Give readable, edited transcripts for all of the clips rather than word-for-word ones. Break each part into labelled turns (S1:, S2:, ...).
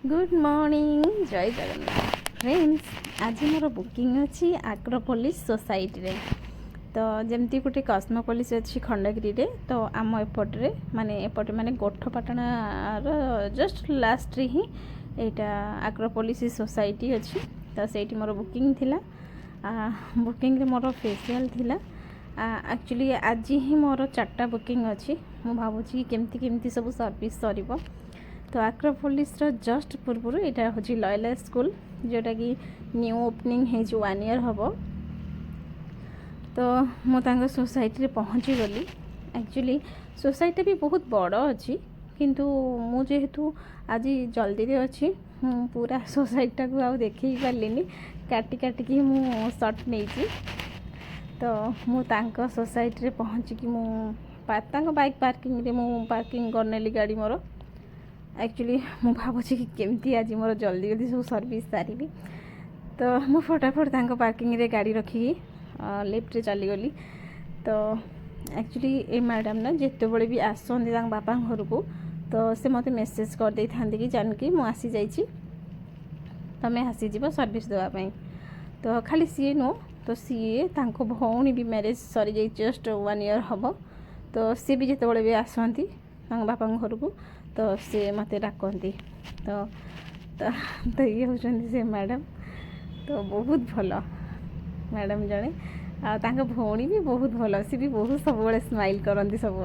S1: Good morning जय Jagannath friends. आज मोर booking अच्छी आक्रोपोलिस सोसाइटी रे। तो जमती गोटे कस्मोपोलिस अच्छी खंडगिरी रे। तो आम एपटे माने गोठपाटणार जस्ट लास्ट रे ही एटा आक्रोपोलिस सोसाइटी अच्छी। तो सेठी मोर बुकिंग थिला। बुकिंग रे मोर फेशियल थिला। एक्चुअली आज ही मोर 4टा बुकिंग अच्छी। मु भावुची केमती केमती सब सर्विस सरीबो। तो आक्रोपोलिस जस्ट पूर्व यहाँ हूँ लयला स्कूल जोटा कि न्यू ओपनिंग है 1 ईयर हम। तो मुझे सोसाइटी पहुँची गली। एक्चुअली सोसाइटी भी बहुत बड़ अच्छी किंतु मु जेहेतु आज जल्दी रे अच्छी पूरा सोसाइटी को आउ देख पार्ली काटी काटिकी मु शॉट नहीं। तो मुझे सोसाइटी पहुँचिकी मु बाइक पार्किंग रे मु पार्किंग करनेली गाड़ी मोर। एक्चुअली मु भावुची कि केमती आज मोर जल्दी जल्दी सब सर्विस सारी। तो मु फटाफट तांको पार्किंग रे गाड़ी रखी लेफ्ट रे चली गली। तो एक्चुअली ए मैडम ना जिते बड़े भी आसती बापा घर को तो से मत मेसेज कर दे था कि जानकी मु आसी जाइए तमें आसीज सर्विस देवाई। तो खाली सी नो तो सी तांको भौणी भी मैरिज सरी जाई जस्ट 1 ईयर हम। तो सी भी जिते बड़े भी आसती बापा घर को तो सी मत डाकती। तो तो, तो ये हूँ से मैडम। तो बहुत भल मैडम जड़े आ भौणी भी बहुत भल। सी भी बहुत सब स्माइल करती सब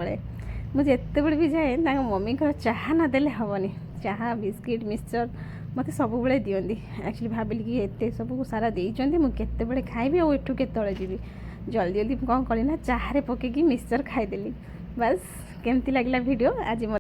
S1: मुझे बड़े भी जाए मम्मी को चाह ना देले हेनी। चाह बिस्किट मिक्सचर मत सब दिखती। एक्चुअली भाविली कि एत सब सारा देते मुझे खाइबी और एठू केतले जीवी जल्दी जल्दी कौन कली ना चाह पकईकी मिक्सचर खाईदेली। बस केमती लगला वीडियो आज।